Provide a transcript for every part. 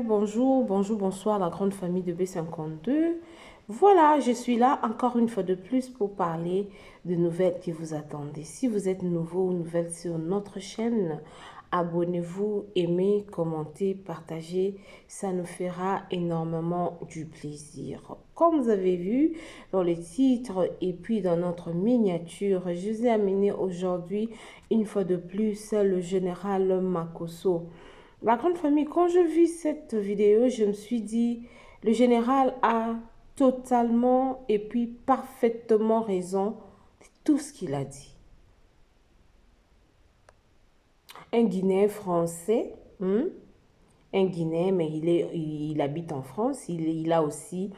bonjour, bonsoir la grande famille de B52. Voilà, je suis là encore une fois de plus pour parler de nouvelles qui vous attendent. Si vous êtes nouveau ou nouvelle sur notre chaîne, abonnez-vous, aimez, commentez, partagez. Ça nous fera énormément du plaisir. Comme vous avez vu dans le titre et puis dans notre miniature, je vous ai amené aujourd'hui, une fois de plus, le général Makosso. La grande famille, quand je vis cette vidéo, je me suis dit, le général a totalement et puis parfaitement raison de tout ce qu'il a dit. Un Guinéen français, un Guinéen, mais il habite en France, il a aussi,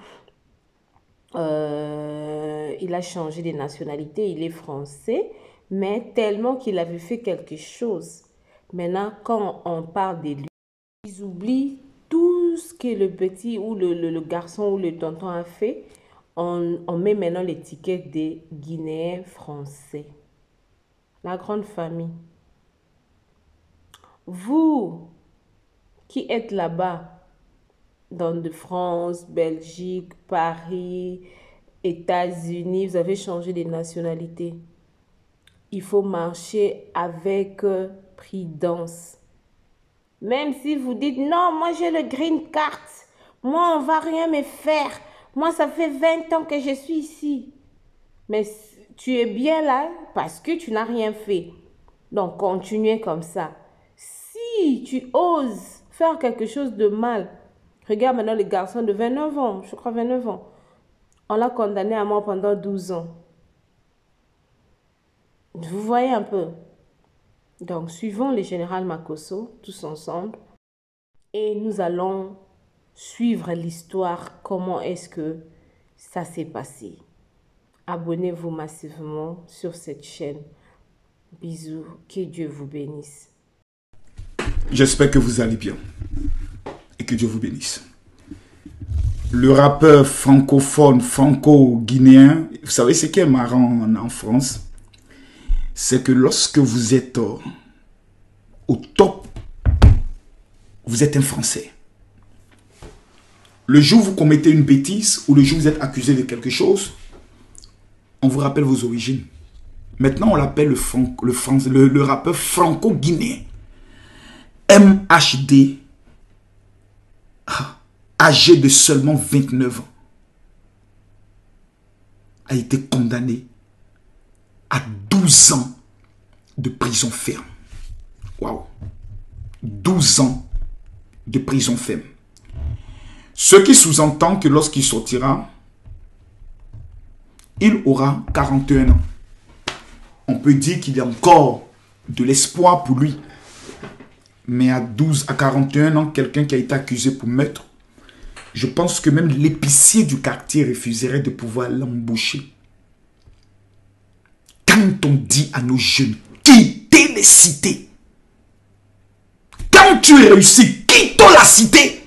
il a changé de nationalité, il est français, mais tellement qu'il avait fait quelque chose. Maintenant, quand on parle de lui, ils oublient tout ce que le petit ou le garçon ou le tonton a fait. On met maintenant l'étiquette des Guinéens français. La grande famille. Vous qui êtes là-bas, dans de France, Belgique, Paris, États-Unis, vous avez changé de nationalité. Il faut marcher avec prudence. Même si vous dites, non, moi j'ai le green card, moi on va rien me faire, moi ça fait 20 ans que je suis ici. Mais tu es bien là parce que tu n'as rien fait. Donc continuez comme ça. Si tu oses faire quelque chose de mal, regarde maintenant le garçon de 29 ans, je crois 29 ans. On l'a condamné à mort pendant 12 ans. Vous voyez un peu. Donc, suivons le général Makosso, tous ensemble, et nous allons suivre l'histoire, comment est-ce que ça s'est passé. Abonnez-vous massivement sur cette chaîne. Bisous, que Dieu vous bénisse. J'espère que vous allez bien et que Dieu vous bénisse. Le rappeur francophone, franco-guinéen, vous savez ce qui est marrant en France? C'est que lorsque vous êtes au top, vous êtes un Français. Le jour où vous commettez une bêtise ou le jour où vous êtes accusé de quelque chose, on vous rappelle vos origines. Maintenant, on l'appelle le rappeur franco-guinéen. MHD, âgé de seulement 29 ans, a été condamné à 12 ans de prison ferme. Waouh! 12 ans de prison ferme. Ce qui sous-entend que lorsqu'il sortira, il aura 41 ans. On peut dire qu'il y a encore de l'espoir pour lui. Mais à 41 ans, quelqu'un qui a été accusé pour meurtre, je pense que même l'épicier du quartier refuserait de pouvoir l'embaucher. Quand on dit à nos jeunes, quittez les cités. Quand tu es réussi, quittons la cité.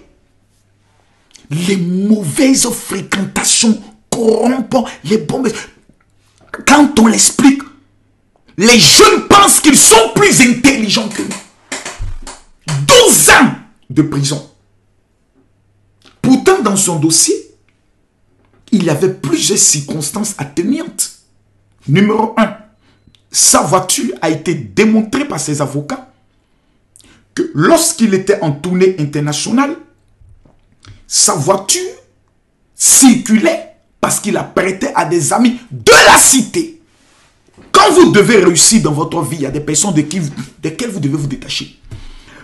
Les mauvaises fréquentations corrompent les bonnes. Quand on l'explique, les jeunes pensent qu'ils sont plus intelligents que nous. 12 ans de prison. Pourtant, dans son dossier, il y avait plusieurs circonstances atténuantes. Numéro 1, sa voiture a été démontrée par ses avocats que lorsqu'il était en tournée internationale, sa voiture circulait parce qu'il la prêtait à des amis de la cité. Quand vous devez réussir dans votre vie, il y a des personnes desquelles vous devez vous détacher.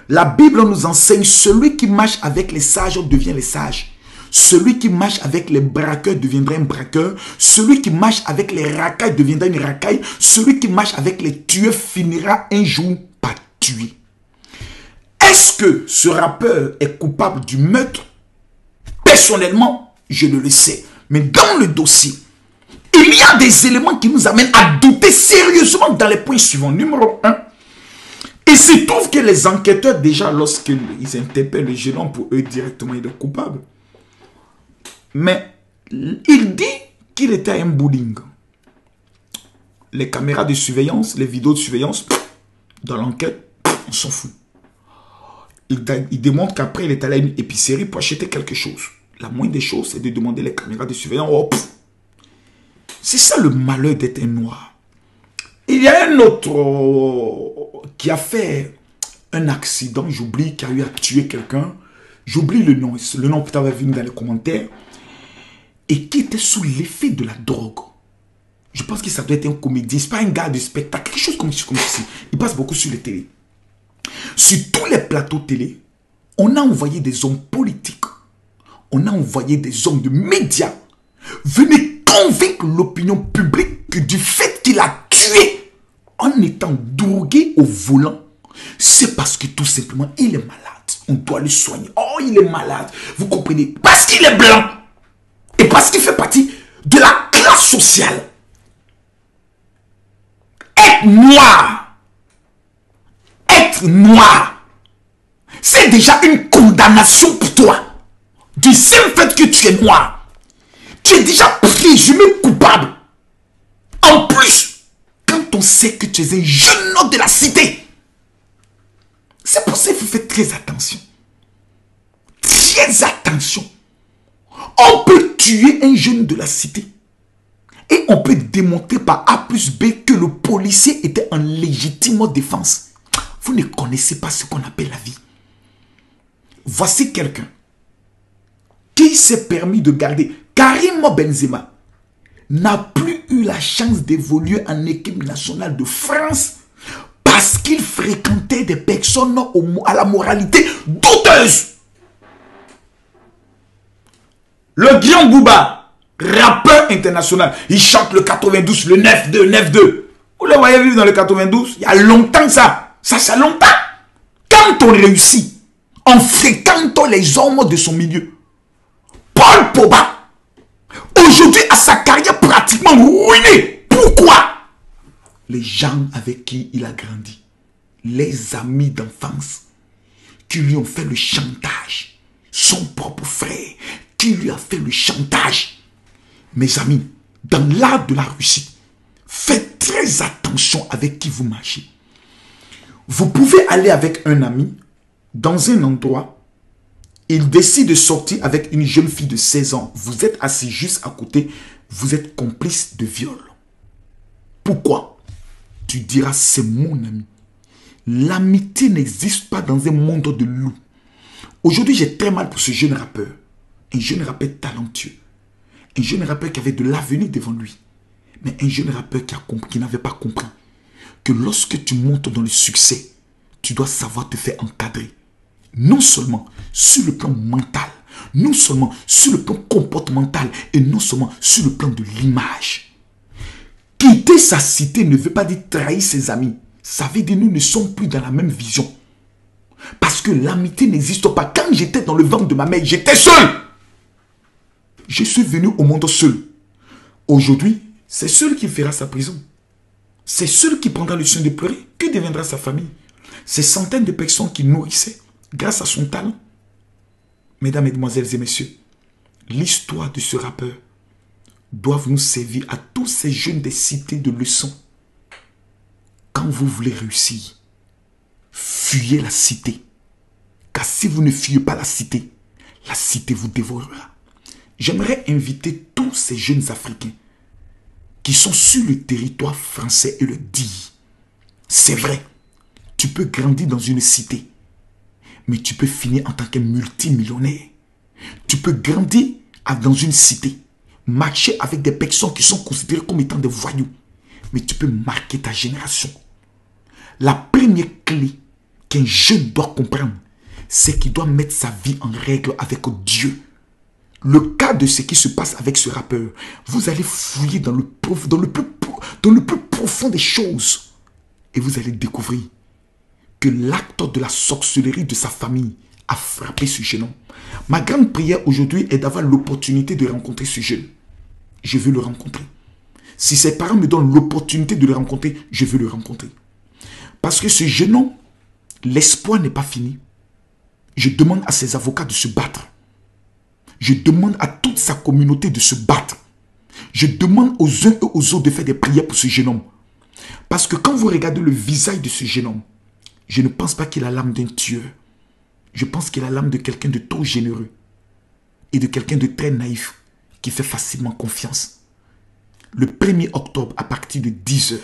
La Bible nous enseigne, celui qui marche avec les sages devient les sages. Celui qui marche avec les braqueurs deviendra un braqueur. Celui qui marche avec les racailles deviendra une racaille. Celui qui marche avec les tueurs finira un jour par tuer. Est-ce que ce rappeur est coupable du meurtre? Personnellement, je ne le sais. Mais dans le dossier, il y a des éléments qui nous amènent à douter sérieusement dans les points suivants. Numéro 1. Il se trouve que les enquêteurs, déjà, lorsqu'ils interpellent le jeune homme, pour eux directement, il est coupable. Mais il dit qu'il était à un bowling. Les caméras de surveillance, les vidéos de surveillance, dans l'enquête, on s'en fout. Il démontre qu'après, il est allé à une épicerie pour acheter quelque chose. La moindre des choses, c'est de demander les caméras de surveillance. Oh, c'est ça le malheur d'être un noir. Il y a un autre qui a fait un accident, j'oublie, qui a eu à tuer quelqu'un. J'oublie le nom peut-être va venir dans les commentaires. Et qui était sous l'effet de la drogue. Je pense que ça doit être un comédien, c'est pas un gars de spectacle, quelque chose comme ceci. Il passe beaucoup sur les télés. Sur tous les plateaux télé, on a envoyé des hommes politiques, on a envoyé des hommes de médias venir convaincre l'opinion publique que du fait qu'il a tué en étant drogué au volant, c'est parce que tout simplement il est malade. On doit le soigner. Oh, il est malade. Vous comprenez? Parce qu'il est blanc. Et parce qu'il fait partie de la classe sociale. Être noir, c'est déjà une condamnation pour toi. Du simple fait que tu es noir, tu es déjà présumé coupable. En plus, quand on sait que tu es un jeune homme de la cité, c'est pour ça qu'il faut faire très attention. Très attention. On peut tuer un jeune de la cité. Et on peut démontrer par A plus B que le policier était en légitime défense. Vous ne connaissez pas ce qu'on appelle la vie. Voici quelqu'un qui s'est permis de garder. Karim Benzema n'a plus eu la chance d'évoluer en équipe nationale de France parce qu'il fréquentait des personnes à la moralité douteuse. Le Grand Booba, rappeur international, il chante le 92, le 9-2, 9-2. Vous le voyez vivre dans le 92, il y a longtemps ça. Ça c'est longtemps. Quand on réussit, en fréquentant les hommes de son milieu, Paul Pogba, aujourd'hui a sa carrière pratiquement ruinée. Pourquoi? Les gens avec qui il a grandi, les amis d'enfance, qui lui ont fait le chantage, son propre frère, qui lui a fait le chantage. Mes amis, dans l'art de la réussite, faites très attention avec qui vous marchez. Vous pouvez aller avec un ami dans un endroit, il décide de sortir avec une jeune fille de 16 ans. Vous êtes assis juste à côté, vous êtes complice de viol. Pourquoi? Tu diras, c'est mon ami. L'amitié n'existe pas dans un monde de loups. Aujourd'hui, j'ai très mal pour ce jeune rappeur. Un jeune rappeur talentueux. Un jeune rappeur qui avait de l'avenir devant lui. Mais un jeune rappeur qui n'avait pas compris que lorsque tu montes dans le succès, tu dois savoir te faire encadrer. Non seulement sur le plan mental, non seulement sur le plan comportemental et non seulement sur le plan de l'image. Quitter sa cité ne veut pas dire trahir ses amis. Ça veut dire que nous ne sommes plus dans la même vision. Parce que l'amitié n'existe pas. Quand j'étais dans le ventre de ma mère, j'étais seul. Je suis venu au monde seul. Aujourd'hui, c'est seul qui fera sa prison. C'est seul qui prendra le soin de pleurer. Que deviendra sa famille? Ces centaines de personnes qui nourrissaient grâce à son talent. Mesdames, mesdemoiselles et messieurs, l'histoire de ce rappeur doit nous servir à tous ces jeunes des cités de leçons. Quand vous voulez réussir, fuyez la cité. Car si vous ne fuyez pas la cité vous dévorera. J'aimerais inviter tous ces jeunes Africains qui sont sur le territoire français et le dire. C'est vrai, tu peux grandir dans une cité, mais tu peux finir en tant que multimillionnaire. Tu peux grandir dans une cité, marcher avec des personnes qui sont considérées comme étant des voyous, mais tu peux marquer ta génération. La première clé qu'un jeune doit comprendre, c'est qu'il doit mettre sa vie en règle avec Dieu. Le cas de ce qui se passe avec ce rappeur, vous allez fouiller dans le plus profond des choses et vous allez découvrir que l'acte de la sorcellerie de sa famille a frappé ce jeune homme. Ma grande prière aujourd'hui est d'avoir l'opportunité de rencontrer ce jeune. Je veux le rencontrer. Si ses parents me donnent l'opportunité de le rencontrer, je veux le rencontrer. Parce que ce jeune homme, l'espoir n'est pas fini. Je demande à ses avocats de se battre. Je demande à toute sa communauté de se battre. Je demande aux uns et aux autres de faire des prières pour ce jeune homme. Parce que quand vous regardez le visage de ce jeune homme, je ne pense pas qu'il a l'âme d'un tueur. Je pense qu'il a l'âme de quelqu'un de trop généreux et de quelqu'un de très naïf qui fait facilement confiance. Le 1er octobre, à partir de 10 h,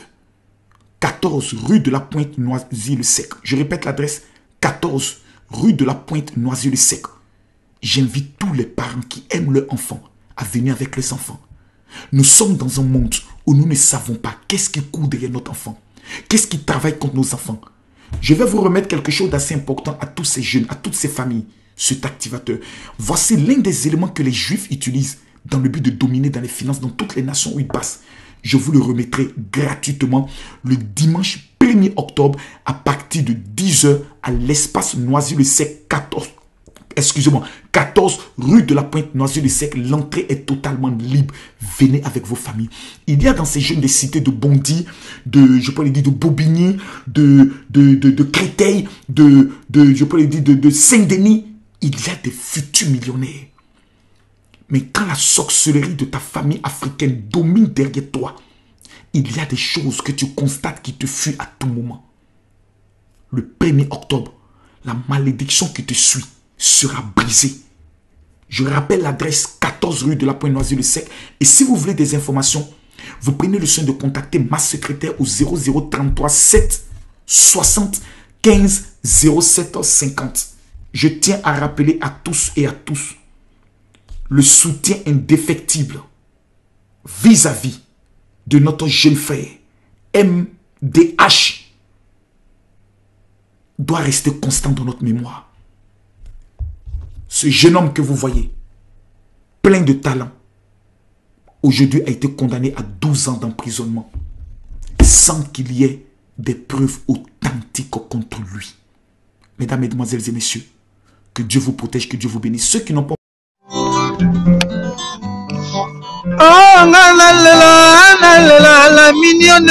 14 rue de la Pointe Noisy-le-Sec. Je répète l'adresse, 14 rue de la Pointe Noisy-le-Sec. J'invite tous les parents qui aiment leurs enfants à venir avec leurs enfants. Nous sommes dans un monde où nous ne savons pas qu'est-ce qui court derrière notre enfant. Qu'est-ce qui travaille contre nos enfants. Je vais vous remettre quelque chose d'assez important à tous ces jeunes, à toutes ces familles, cet activateur. Voici l'un des éléments que les Juifs utilisent dans le but de dominer dans les finances dans toutes les nations où ils passent. Je vous le remettrai gratuitement le dimanche 1er octobre à partir de 10 h à l'espace Noisy-le-Sec 14 rue de la Pointe Noisy-le-Sec. L'entrée est totalement libre. Venez avec vos familles. Il y a dans ces jeunes des cités de Bondy, je peux le dire de Bobigny, de Créteil, je peux le dire de Saint-Denis. Il y a des futurs millionnaires. Mais quand la sorcellerie de ta famille africaine domine derrière toi, il y a des choses que tu constates qui te fuient à tout moment. Le 1er octobre, la malédiction qui te suit sera brisée. Je rappelle l'adresse 14 rue de la Pointe Noisy-le-Sec. Et si vous voulez des informations, vous prenez le soin de contacter ma secrétaire au 0033 7 60 15 07 50. Je tiens à rappeler à tous et à tous le soutien indéfectible vis-à-vis de notre jeune frère MDH doit rester constant dans notre mémoire. Ce jeune homme que vous voyez, plein de talent, aujourd'hui a été condamné à 12 ans d'emprisonnement sans qu'il y ait des preuves authentiques contre lui. Mesdames, Mesdemoiselles et Messieurs, que Dieu vous protège, que Dieu vous bénisse. Ceux qui n'ont pas... Oh, la mignonne.